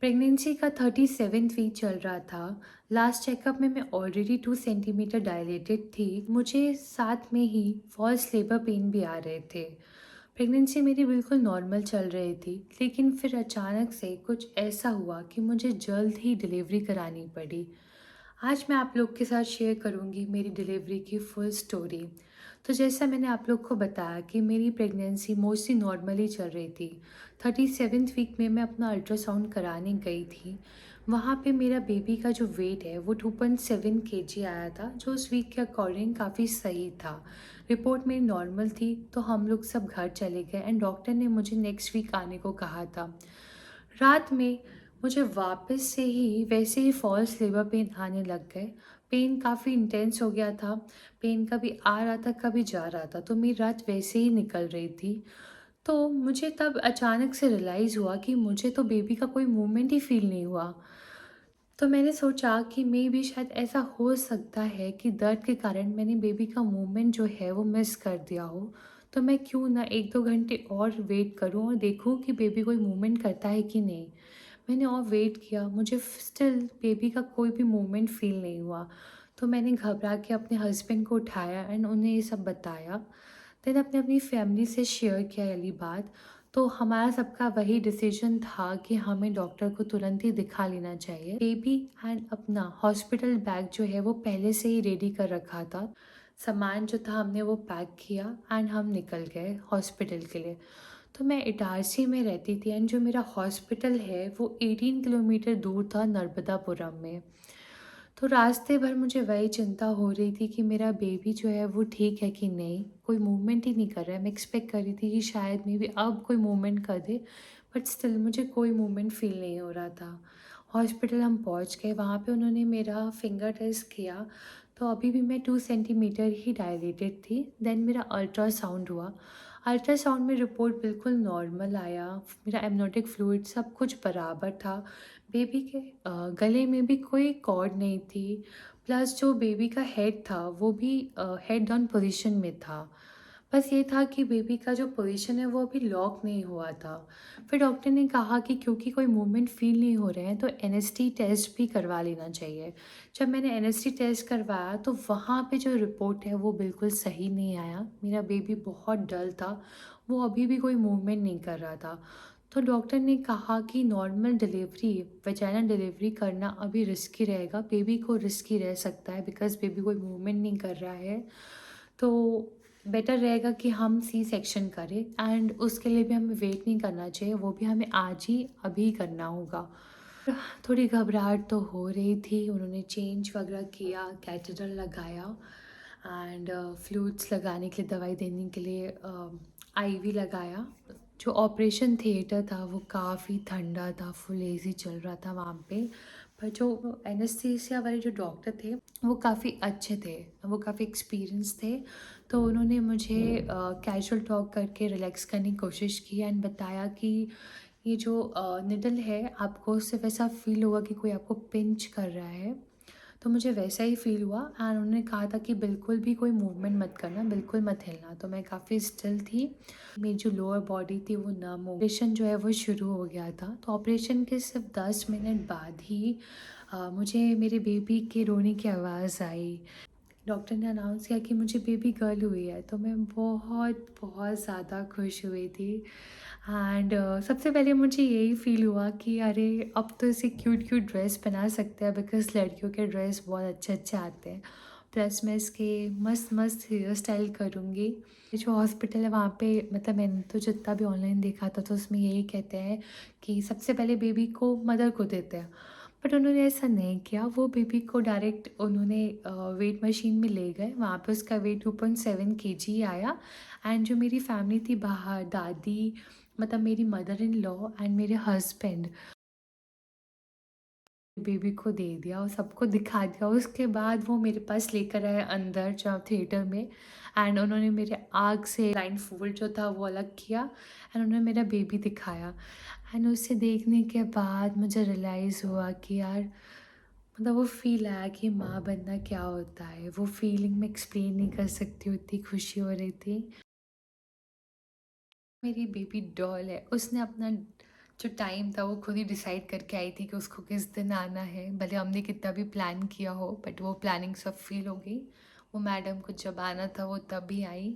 Pregnancy का 37th week चल रहा था। लास्ट चेकअप में मैं ऑलरेडी 2 सेंटीमीटर डायलेटेड थी। मुझे साथ में ही फॉल्स लेबर पेन भी आ रहे थे। प्रेगनेंसी मेरी बिल्कुल नॉर्मल चल रही थी, लेकिन फिर अचानक से कुछ ऐसा हुआ कि मुझे जल्द ही डिलीवरी करानी पड़ी। आज मैं आप लोग के साथ शेयर करूंगी मेरी डिलीवरी की फुल स्टोरी। तो जैसा मैंने आप लोग को बताया कि मेरी प्रेगनेंसी मोस्टली नॉर्मली चल रही थी। 37th वीक में मैं अपना अल्ट्रासाउंड कराने गई थी। वहाँ पे मेरा बेबी का जो वेट है वो 2.7 केजी आया था, जो उस वीक के अकॉर्डिंग काफ़ी सही था। रिपोर्ट मेरी नॉर्मल थी, तो हम लोग सब घर चले गए एंड डॉक्टर ने मुझे नेक्स्ट वीक आने को कहा था। रात में मुझे वापस से ही वैसे ही फॉल्स लेबर पेन आने लग गए। पेन काफ़ी इंटेंस हो गया था। पेन कभी आ रहा था, कभी जा रहा था, तो मेरी रात वैसे ही निकल रही थी। तो मुझे तब अचानक से रियलाइज़ हुआ कि मुझे तो बेबी का कोई मूवमेंट ही फ़ील नहीं हुआ। तो मैंने सोचा कि मे बी शायद ऐसा हो सकता है कि दर्द के कारण मैंने बेबी का मूवमेंट जो है वो मिस कर दिया हो। तो मैं क्यों ना 1-2 घंटे और वेट करूं और देखूं कि बेबी कोई मूवमेंट करता है कि नहीं। मैंने और वेट किया, मुझे स्टिल बेबी का कोई भी मूवमेंट फ़ील नहीं हुआ। तो मैंने घबरा के अपने हस्बैंड को उठाया एंड उन्हें ये सब बताया। देन अपने अपनी फैमिली से शेयर किया ये वाली बात। तो हमारा सबका वही डिसीजन था कि हमें डॉक्टर को तुरंत ही दिखा लेना चाहिए। बेबी एंड अपना हॉस्पिटल बैग जो है वो पहले से ही रेडी कर रखा था। सामान जो था हमने वो पैक किया एंड हम निकल गए हॉस्पिटल के लिए। तो मैं इटारसी में रहती थी एंड जो मेरा हॉस्पिटल है वो 18 किलोमीटर दूर था, नर्मदापुरम में। तो रास्ते भर मुझे वही चिंता हो रही थी कि मेरा बेबी जो है वो ठीक है कि नहीं, कोई मूवमेंट ही नहीं कर रहा है। मैं एक्सपेक्ट कर रही थी कि शायद मे बी अब कोई मूवमेंट कर दे, बट स्टिल मुझे कोई मूवमेंट फ़ील नहीं हो रहा था। हॉस्पिटल हम पहुंच गए, वहाँ पे उन्होंने मेरा फिंगर टेस्ट किया। तो अभी भी मैं 2 सेंटीमीटर ही डायलेटेड थी। देन मेरा अल्ट्रासाउंड हुआ। अल्ट्रासाउंड में रिपोर्ट बिल्कुल नॉर्मल आया। मेरा एमनोटिक फ्लूइड सब कुछ बराबर था। बेबी के गले में भी कोई कॉर्ड नहीं थी। प्लस जो बेबी का हेड था वो भी हेड डाउन पोजीशन में था। बस ये था कि बेबी का जो पोजीशन है वो अभी लॉक नहीं हुआ था। फिर डॉक्टर ने कहा कि क्योंकि कोई मूवमेंट फ़ील नहीं हो रहे हैं तो एनएसटी टेस्ट भी करवा लेना चाहिए। जब मैंने एनएसटी टेस्ट करवाया तो वहाँ पे जो रिपोर्ट है वो बिल्कुल सही नहीं आया। मेरा बेबी बहुत डल था, वो अभी भी कोई मूवमेंट नहीं कर रहा था। तो डॉक्टर ने कहा कि नॉर्मल डिलीवरी, वजाइनल डिलीवरी करना अभी रिस्की रहेगा, बेबी को रिस्की रह सकता है बिकॉज़ बेबी कोई मूवमेंट नहीं कर रहा है। तो बेटर रहेगा कि हम सी सेक्शन करें एंड उसके लिए भी हमें वेट नहीं करना चाहिए, वो भी हमें आज ही अभी करना होगा। थोड़ी घबराहट तो हो रही थी। उन्होंने चेंज वगैरह किया, कैथेटर लगाया एंड फ्लूइड्स लगाने के लिए, दवाई देने के लिए आईवी लगाया। जो ऑपरेशन थिएटर था वो काफ़ी ठंडा था, फुल एसी चल रहा था वहाँ पे। पर जो एनेस्थीसिया वाले जो डॉक्टर थे वो काफ़ी अच्छे थे, वो काफ़ी एक्सपीरियंस थे। तो उन्होंने मुझे कैजुअल टॉक करके रिलैक्स करने की कोशिश की एंड बताया कि ये जो निडल है आपको उससे वैसा फ़ील होगा कि कोई आपको पिंच कर रहा है। तो मुझे वैसा ही फ़ील हुआ एंड उन्होंने कहा था कि बिल्कुल भी कोई मूवमेंट मत करना, बिल्कुल मत हिलना। तो मैं काफ़ी स्टिल थी। मेरी जो लोअर बॉडी थी वो नम हो, ऑपरेशन जो है वो शुरू हो गया था। तो ऑपरेशन के सिर्फ 10 मिनट बाद ही मुझे मेरे बेबी के रोने की आवाज़ आई। डॉक्टर ने अनाउंस किया कि मुझे बेबी गर्ल हुई है। तो मैं बहुत बहुत ज़्यादा खुश हुई थी एंड सबसे पहले मुझे यही फ़ील हुआ कि अरे अब तो इसे क्यूट क्यूट ड्रेस बना सकते हैं, बिकॉज़ लड़कियों के ड्रेस बहुत अच्छे अच्छे आते हैं। प्लस मैं इसके मस्त मस्त हेयर स्टाइल करूँगी। ये जो हॉस्पिटल है वहाँ पे, मतलब मैंने तो जितना भी ऑनलाइन देखा था तो उसमें यही कहते हैं कि सबसे पहले बेबी को मदर को देते हैं। बट उन्होंने ऐसा नहीं किया, वो बेबी को डायरेक्ट उन्होंने वेट मशीन में ले गए। वहाँ पे उसका वेट 2.7 केजी आया एंड जो मेरी फैमिली थी बाहर, दादी, मतलब मेरी मदर इन लॉ एंड मेरे हस्बैंड, बेबी को दे दिया और सबको दिखा दिया। उसके बाद वो मेरे पास लेकर आए अंदर जहाँ थिएटर में एंड उन्होंने मेरे आँख से ब्लाइंड फोल्ड जो था वो अलग किया एंड उन्होंने मेरा बेबी दिखाया। एंड उसे देखने के बाद मुझे रियलाइज़ हुआ कि यार, मतलब वो फ़ील आया कि माँ बनना क्या होता है। वो फीलिंग मैं एक्सप्लेन नहीं कर सकती, उतनी खुशी हो रही थी। मेरी बेबी डॉल है, उसने अपना जो टाइम था वो खुद ही डिसाइड करके आई थी कि उसको किस दिन आना है, भले हमने कितना भी प्लान किया हो, बट वो प्लानिंग सब फ़ेल हो गई। वो मैडम को जब आना था वो तभी आई।